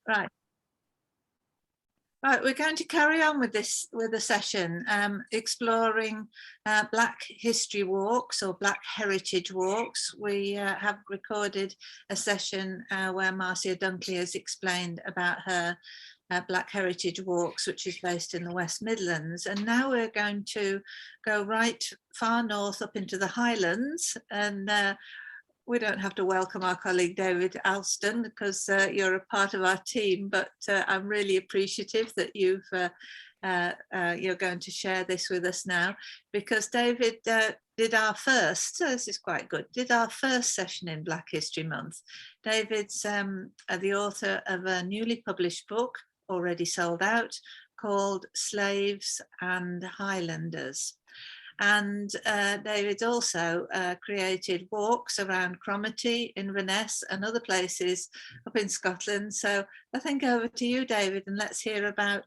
Right. Right, we're going to carry on with the session, exploring Black history walks or Black heritage walks. We have recorded a session where Marcia Dunkley has explained about her Black heritage walks, which is based in the West Midlands. And now we're going to go right far north up into the Highlands, and we don't have to welcome our colleague David Alston because you're a part of our team, but I'm really appreciative that you're going to share this with us now, because David did our first, so this is quite good, did our first session in Black History Month. David's the author of a newly published book, already sold out, called Slaves and Highlanders. And David also created walks around Cromarty, Inverness and other places up in Scotland. So I think over to you, David, and let's hear about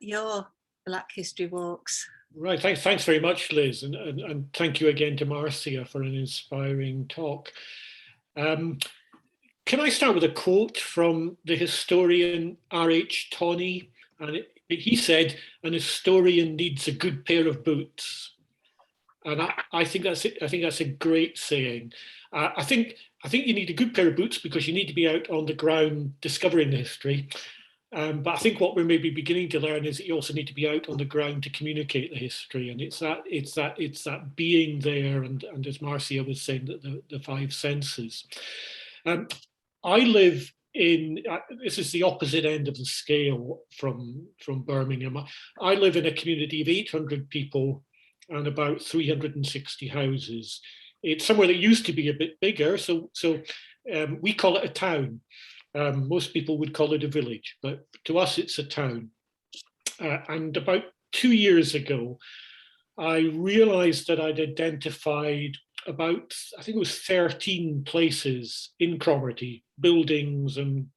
your Black history walks. Right, thanks very much, Liz, and thank you again to Marcia for an inspiring talk. Can I start with a quote from the historian R.H. Tawney? And he said, "An historian needs a good pair of boots," and I think that's it. I think that's a great saying. I think you need a good pair of boots because you need to be out on the ground discovering the history. But I think what we're maybe beginning to learn is that you also need to be out on the ground to communicate the history, and it's that being there, and as Marcia was saying, the five senses. I live in, this is the opposite end of the scale from Birmingham. I live in a community of 800 people and about 360 houses. It's somewhere that used to be a bit bigger, so we call it a town. Most people would call it a village, but to us it's a town. And about 2 years ago, I realized that I'd identified about, I think it was 13 places in Cromarty, buildings and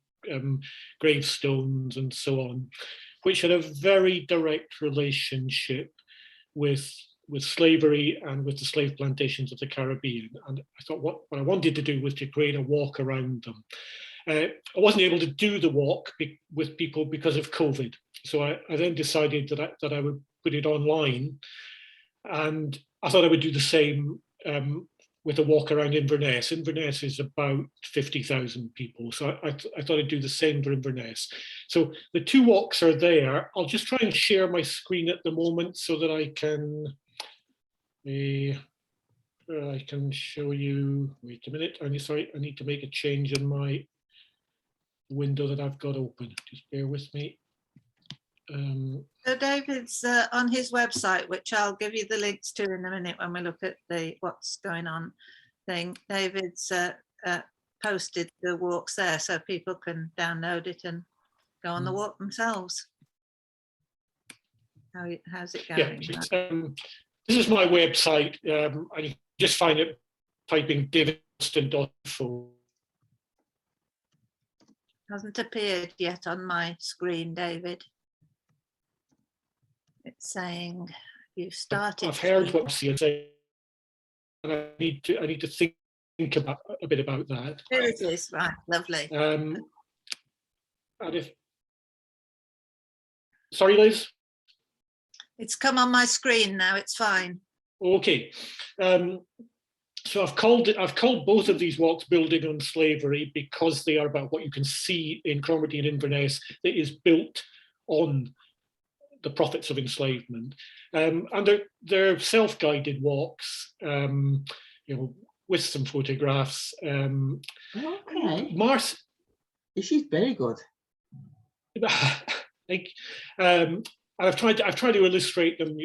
gravestones and so on, which had a very direct relationship with slavery and with the slave plantations of the Caribbean. And I thought what I wanted to do was to create a walk around them. I wasn't able to do the walk with people because of COVID. So I then decided that I would put it online, and I thought I would do the same with a walk around Inverness. Inverness is about 50,000 people. So I thought I'd do the same for Inverness. So the two walks are there. I'll just try and share my screen at the moment so that I can show you, wait a minute, sorry, I need to make a change in my window that I've got open. Just bear with me. So David's on his website, which I'll give you the links to in a minute when we look at the what's going on thing. David's posted the walks there so people can download it and go on the walk themselves. How's it going? Yeah, this is my website. And you just find it typing davidalston.info. Hasn't appeared yet on my screen, David. It's saying you've started. I've heard what Marcia said, and I need to think about a bit about that. There it is, right, lovely. And sorry, Liz? It's come on my screen now, it's fine. Okay. So I've called both of these walks Building on Slavery because they are about what you can see in Cromarty and Inverness that is built on the profits of enslavement, and they're self-guided walks, with some photographs. Okay. She's very good. I've tried to illustrate them.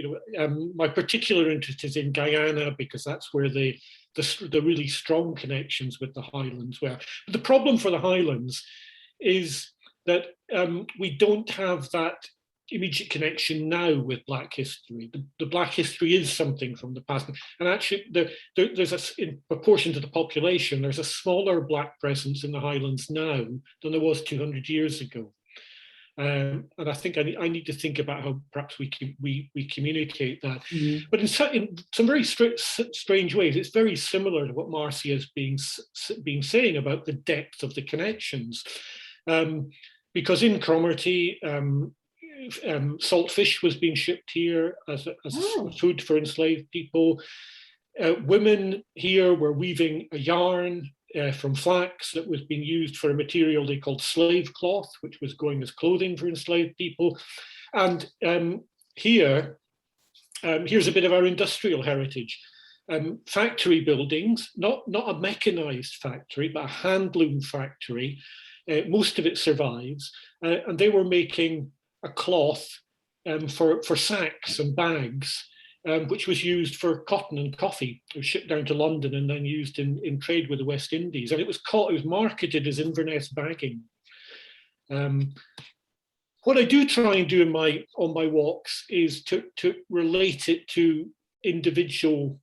My particular interest is in Guyana because that's where the really strong connections with the Highlands were. But the problem for the Highlands is that we don't have that immediate connection now with Black history. The Black history is something from the past, and actually there's in proportion to the population, there's a smaller Black presence in the Highlands now than there was 200 years ago. And I think I need to think about how perhaps we communicate that. Mm-hmm. But in some very strange ways, it's very similar to what Marcia has been saying about the depth of the connections. because in Cromarty, salt fish was being shipped here as food for enslaved people. Women here were weaving a yarn from flax that was being used for a material they called slave cloth, which was going as clothing for enslaved people. And here's a bit of our industrial heritage. Factory buildings, not a mechanized factory, but a hand loom factory. Most of it survives, and they were making a cloth for sacks and bags, which was used for cotton and coffee. It was shipped down to London and then used in trade with the West Indies, and it was marketed as Inverness bagging. What I do try and do on my walks is to relate it to individual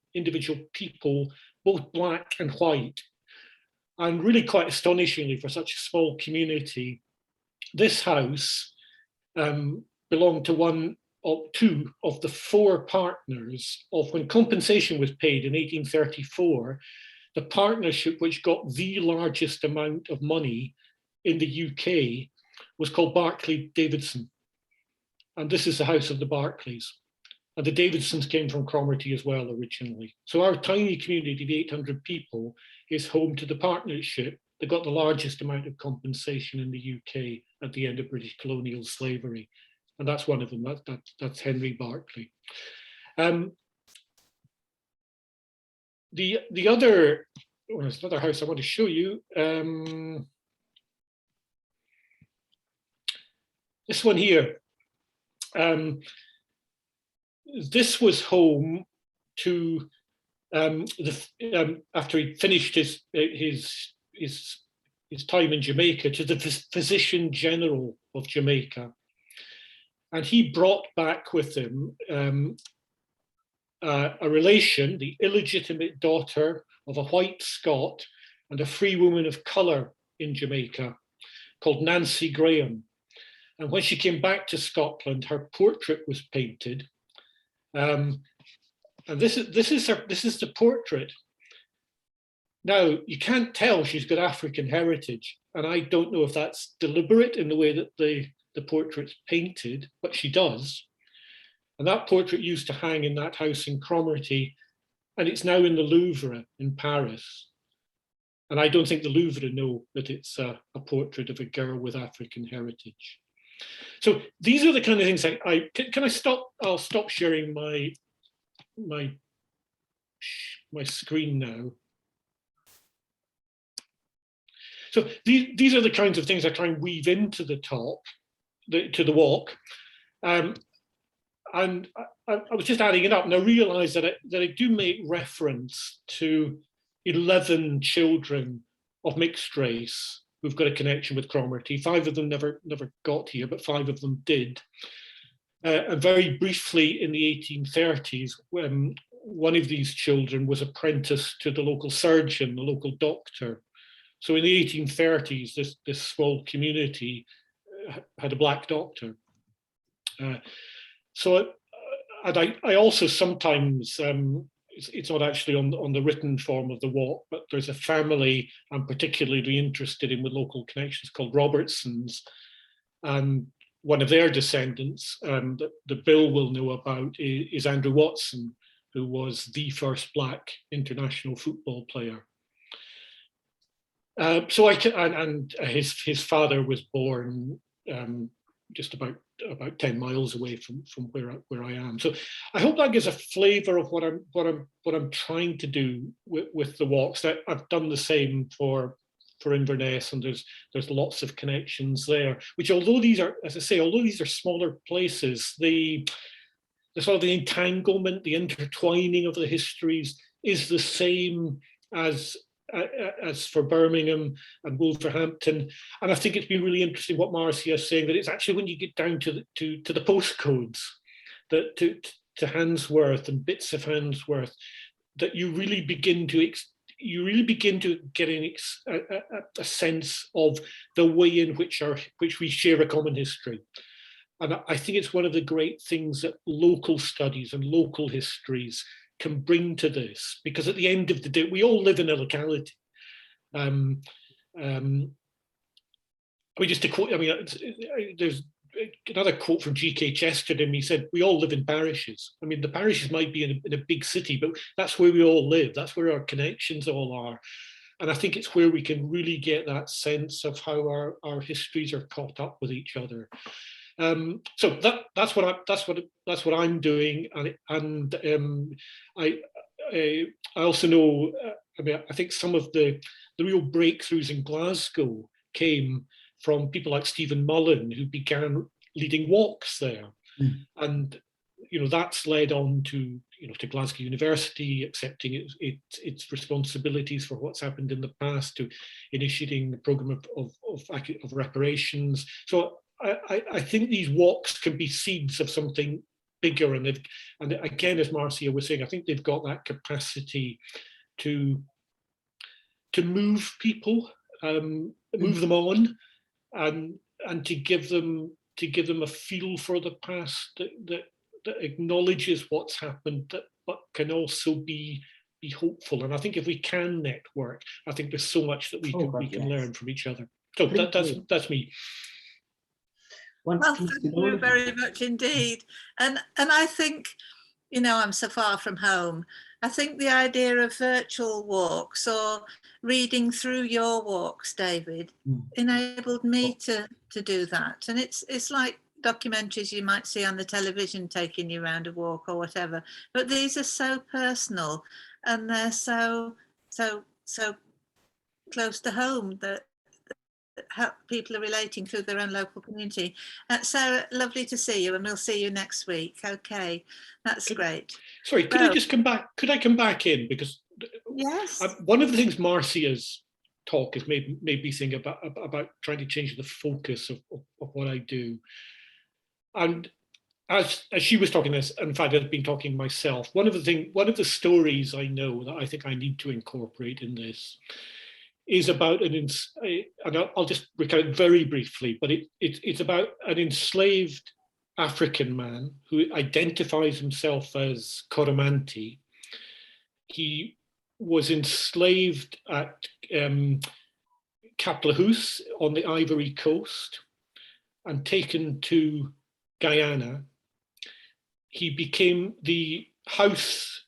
people, both black and white. And really quite astonishingly for such a small community, this house belonged to two of the four partners of when compensation was paid in 1834, the partnership which got the largest amount of money in the UK was called Barclay Davidson. And this is the house of the Barclays. And the Davidsons came from Cromarty as well originally. So our tiny community of 800 people is home to the partnership that got the largest amount of compensation in the UK at the end of British colonial slavery. And that's one of them, that's Henry Barclay. The other, there's another house I want to show you. This one here. This was home to after he finished his time in Jamaica, to the Physician General of Jamaica, and he brought back with him a relation, the illegitimate daughter of a white Scot and a free woman of colour in Jamaica, called Nancy Graham. And when she came back to Scotland, her portrait was painted. And this is the portrait. Now, you can't tell she's got African heritage, and I don't know if that's deliberate in the way that the portrait's painted, but she does. And that portrait used to hang in that house in Cromarty, and it's now in the Louvre in Paris. And I don't think the Louvre know that it's a portrait of a girl with African heritage. So these are the kind of things can I stop? I'll stop sharing my screen now. So these are the kinds of things I try and weave into the talk, to the walk. And I was just adding it up, and I realized that I do make reference to 11 children of mixed race who've got a connection with Cromarty. 5 of them never got here, but 5 of them did. And very briefly in the 1830s, when one of these children was apprenticed to the local surgeon, the local doctor. So in the 1830s, this small community had a black doctor. I also sometimes, it's not actually on the written form of the walk, but there's a family I'm particularly interested in with local connections called Robertsons. And one of their descendants that Bill will know about is Andrew Watson, who was the first black international football player. His father was born just about 10 miles away from where I am. So I hope that gives a flavour of what I'm trying to do with the walks. I've done the same for Inverness, and there's lots of connections there. Which, although these are, as I say, although these are smaller places, the sort of the entanglement, the intertwining of the histories is the same as for Birmingham and Wolverhampton. And I think it's been really interesting what Marcia is saying, that it's actually when you get down to the postcodes, that to Handsworth and bits of Handsworth, that you really begin to get a sense of the way in which we share a common history. And I think it's one of the great things that local studies and local histories can bring to this, because at the end of the day, we all live in a locality. I mean, just to quote, I mean, there's another quote from G.K. Chesterton. He said, "We all live in parishes." I mean, the parishes might be in a big city, but that's where we all live. That's where our connections all are. And I think it's where we can really get that sense of how our histories are caught up with each other. So that's what I'm doing, and I also know. I mean, I think some of the real breakthroughs in Glasgow came from people like Stephen Mullen, who began leading walks there, and that's led on to to Glasgow University accepting its responsibilities for what's happened in the past, to initiating the programme of reparations. So I think these walks can be seeds of something bigger, and again, as Marcia was saying, I think they've got that capacity to move people, move them on, and to give them a feel for the past that acknowledges what's happened, but can also be hopeful. And I think if we can network, I think there's so much that we can learn from each other. So that's me. Well, thank you very much indeed. And I think, I'm so far from home. I think the idea of virtual walks or reading through your walks, David, enabled me to do that. And it's like documentaries you might see on the television taking you around a walk or whatever. But these are so personal, and they're so close to home that how people are relating through their own local community. Sarah, lovely to see you, and we'll see you next week. Okay, that's great. Sorry, could I just come back? Could I come back in, because yes, one of the things Marcia's talk has made me think about trying to change the focus of what I do. And as she was talking this, in fact, I've been talking myself. One of the stories I know that I think I need to incorporate in this is about and I'll just recount very briefly, but it's about an enslaved African man who identifies himself as Coromantee. He was enslaved at Kaplahus on the Ivory Coast and taken to Guyana. He became the house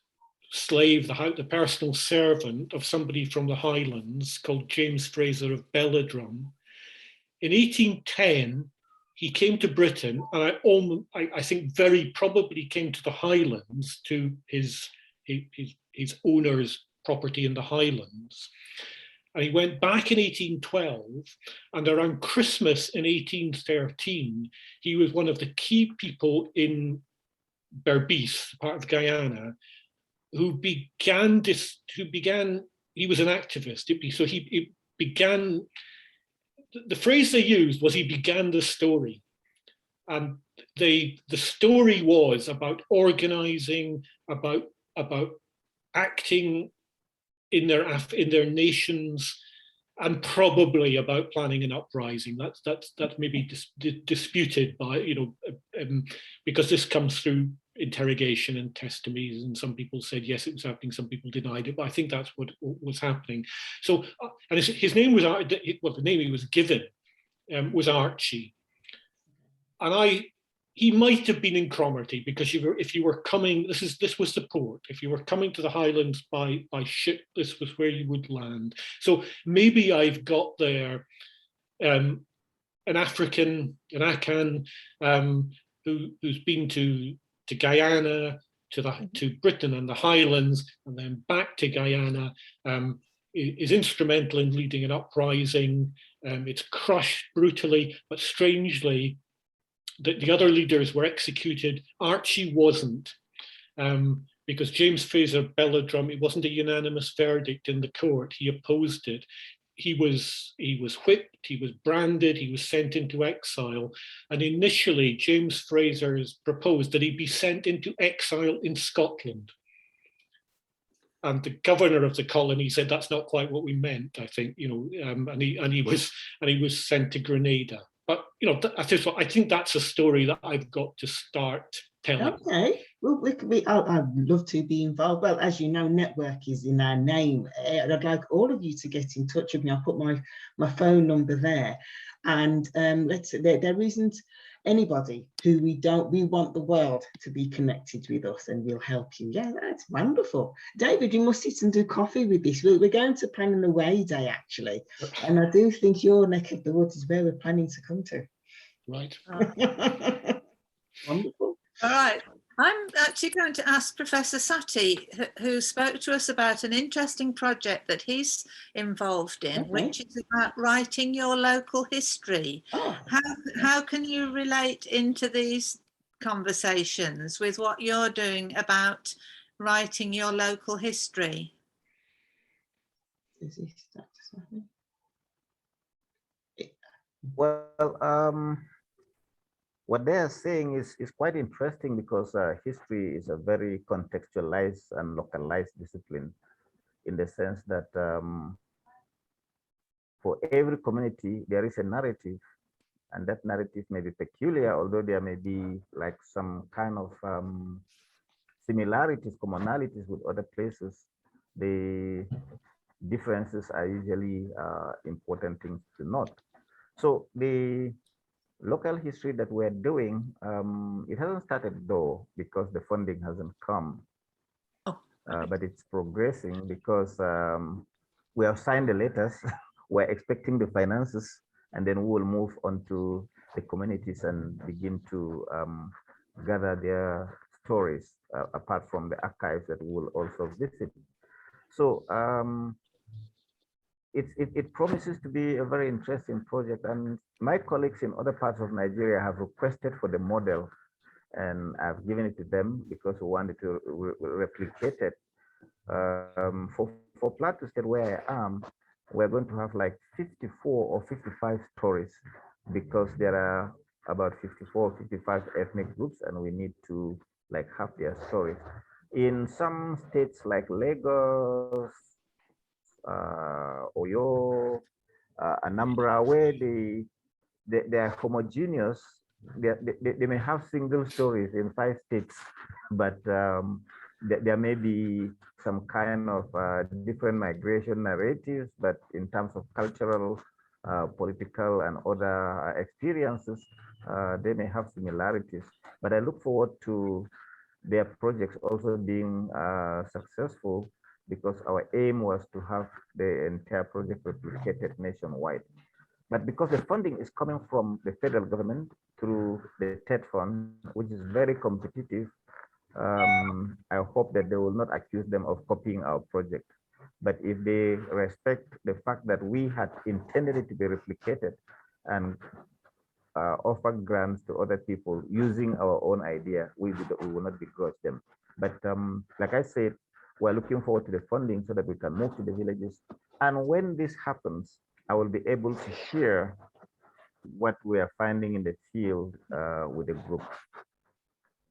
slave, the personal servant of somebody from the Highlands called James Fraser of Belladrum. In 1810, he came to Britain, and I think very probably came to the Highlands, to his owner's property in the Highlands. And he went back in 1812, and around Christmas in 1813, he was one of the key people in Berbice, part of Guyana, he was an activist. So he began, the phrase they used was he began the story. And the story was about organizing, about acting in their nations, and probably about planning an uprising. That's maybe disputed by, because this comes through interrogation and testimonies, and some people said yes, it was happening, some people denied it, but I think that's what was happening. So, and his name was, the name he was given was Archie, and he might have been in Cromarty, because if you were coming, this was the port. If you were coming to the Highlands by ship, this was where you would land. So maybe I've got there an African, an Akan, who's been to Guyana, to Britain and the Highlands, and then back to Guyana, is instrumental in leading an uprising. It's crushed brutally, but strangely, the other leaders were executed. Archie wasn't, because James Fraser Belladrum, it wasn't a unanimous verdict in the court. He opposed it. He was whipped, he was branded, he was sent into exile. And initially, James Fraser's proposed that he be sent into exile in Scotland. And the governor of the colony said, that's not quite what we meant, I think, and he was sent to Grenada. But I think that's a story that I've got to start telling. Okay. Well, I'd love to be involved. Well, as you know, network is in our name. I'd like all of you to get in touch with me. I'll put my phone number there. And there isn't anybody who we want the world to be connected with us, and we'll help you. Yeah, that's wonderful. David, you must sit and do coffee with this. We're going to plan an away day, actually. And I do think your neck of the woods is where we're planning to come to. Right. Wonderful. All right. I'm actually going to ask Professor Sati, who spoke to us about an interesting project that he's involved in, which is about writing your local history. Oh. How can you relate into these conversations with what you're doing about writing your local history? Well, what they are saying is quite interesting, because history is a very contextualized and localized discipline, in the sense that for every community there is a narrative, and that narrative may be peculiar, although there may be like some kind of similarities, commonalities with other places. The differences are usually important things to note. So the local history that we're doing, it hasn't started though, because the funding hasn't come. Oh, okay. But it's progressing, because we have signed the letters. We're expecting the finances, and then we will move on to the communities and begin to gather their stories, apart from the archives that we will also visit. So it promises to be a very interesting project, and my colleagues in other parts of Nigeria have requested for the model, and I've given it to them because we wanted to replicate it. For Plateau State, where I am, we're going to have like 54 or 55 stories, because there are about 54 or 55 ethnic groups, and we need to like have their stories. In some states like Lagos, Oyo, Anambra, where they are homogeneous, they may have single stories in 5 states, but there may be some kind of different migration narratives, but in terms of cultural, political, and other experiences, they may have similarities. But I look forward to their projects also being successful, because our aim was to have the entire project replicated nationwide. But because the funding is coming from the federal government through the TED fund, which is very competitive, I hope that they will not accuse them of copying our project. But if they respect the fact that we had intended it to be replicated and offer grants to other people using our own idea, we will not begrudge them. But like I said, we're looking forward to the funding so that we can move to the villages. And when this happens, I will be able to share what we are finding in the field with the group.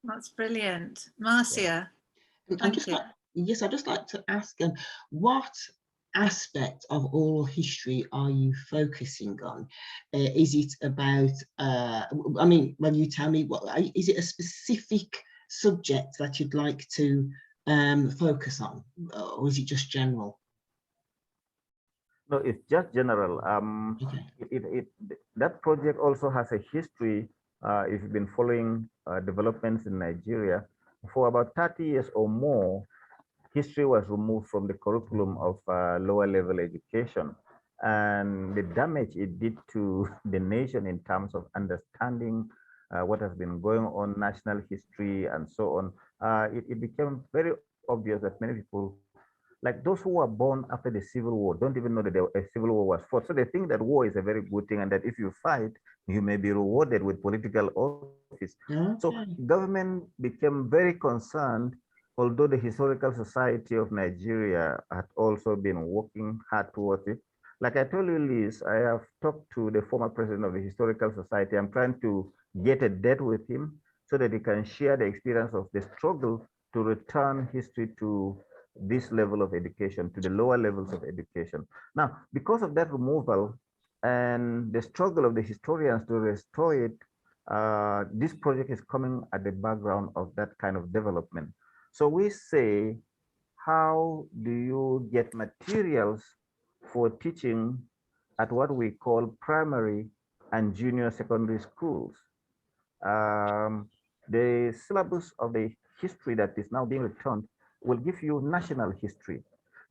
That's brilliant. Marcia, I'd just like to ask, what aspect of oral history are you focusing on? Is it about, I mean, when you tell me, is it a specific subject that you'd like to focus on, or is it just general? No, it's just general. Okay. That project also has a history. If you've been following developments in Nigeria, for about 30 years or more, history was removed from the curriculum of lower level education. And the damage it did to the nation in terms of understanding what has been going on, national history, and so on, it became very obvious that many people, like those who were born after the Civil War, don't even know that a Civil War was fought. So they think that war is a very good thing, and that if you fight, you may be rewarded with political office. Okay. So government became very concerned, although the Historical Society of Nigeria had also been working hard towards it. Like I told you, Liz, I have talked to the former president of the Historical Society. I'm trying to get a date with him so that he can share the experience of the struggle to return history to this level of education, to the lower levels of education. Now, because of that removal and the struggle of the historians to restore it, this project is coming at the background of that kind of development. So we say, how do you get materials for teaching at what we call primary and junior secondary schools? The syllabus of the history that is now being returned will give you national history.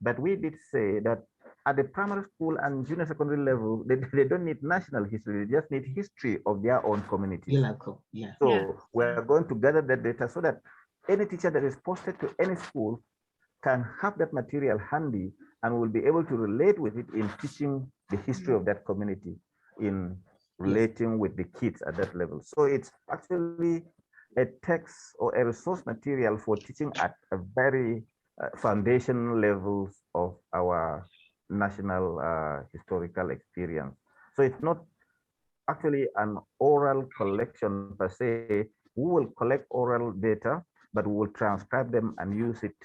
But we did say that at the primary school and junior secondary level, they don't need national history, they just need history of their own community. Local, yeah. So Yeah. we're going to gather that data so that any teacher that is posted to any school can have that material handy and will be able to relate with it in teaching the history of that community, in relating with the kids at that level. So it's actually a text or a resource material for teaching at a very foundation levels of our national historical experience. So it's not actually an oral collection per se. We will collect oral data, but we will transcribe them and use it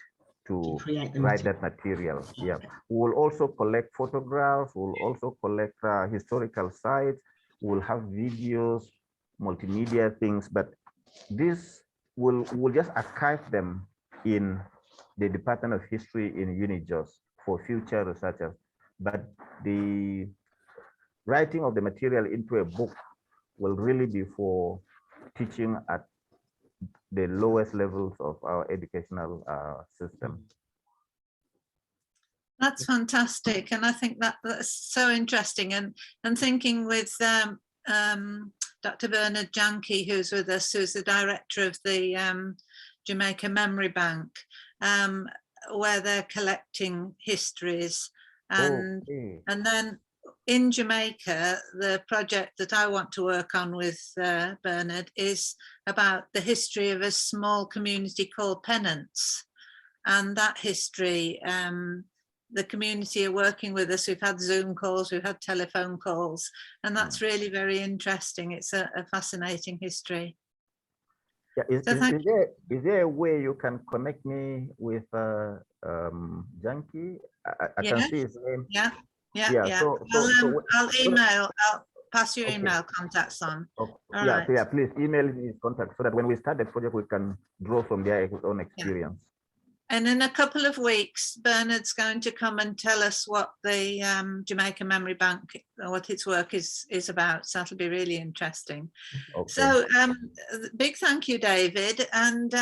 to write that material. Yeah, we will also collect photographs. We'll also collect historical sites. We'll have videos, multimedia things, but this will just archive them in the Department of History in UNIJOS for future researchers. But the writing of the material into a book will really be for teaching at the lowest levels of our educational system. That's fantastic, and I think that's so interesting. And thinking with Dr. Bernard Janke, who's with us, who's the director of the Jamaica Memory Bank, where they're collecting histories, and then in Jamaica, the project that I want to work on with Bernard is about the history of a small community called Pennants, and that history. The community are working with us. We've had Zoom calls, we've had telephone calls, and that's really very interesting. It's a fascinating history. Yeah, is there a way you can connect me with Janke? I can see his name. Yeah. So, I'll email. I'll pass your email contacts on. Okay. Yeah, please email his contact so that when we start the project, we can draw from their own experience. And in a couple of weeks, Bernard's going to come and tell us what the Jamaica Memory Bank, what its work is about. So that'll be really interesting. Okay. So big thank you, David. And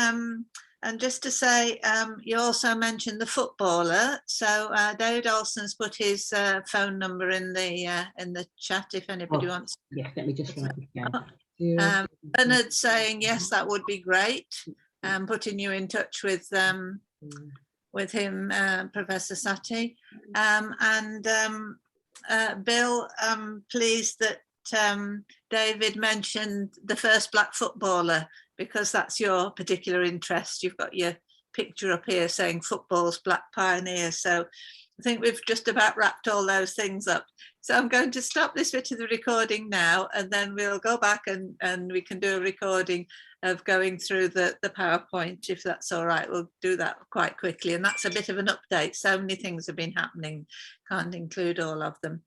just to say, you also mentioned the footballer. So David Alston's put his phone number in the chat if anybody wants. Yeah, let me just write it down. Bernard's saying yes, that would be great. Putting you in touch with him, Professor Satie. Bill, I'm pleased that David mentioned the first black footballer, because that's your particular interest. You've got your picture up here saying football's black pioneer. So I think we've just about wrapped all those things up. So I'm going to stop this bit of the recording now, and then we'll go back and we can do a recording of going through the PowerPoint, if that's all right. We'll do that quite quickly. And that's a bit of an update. So many things have been happening, can't include all of them.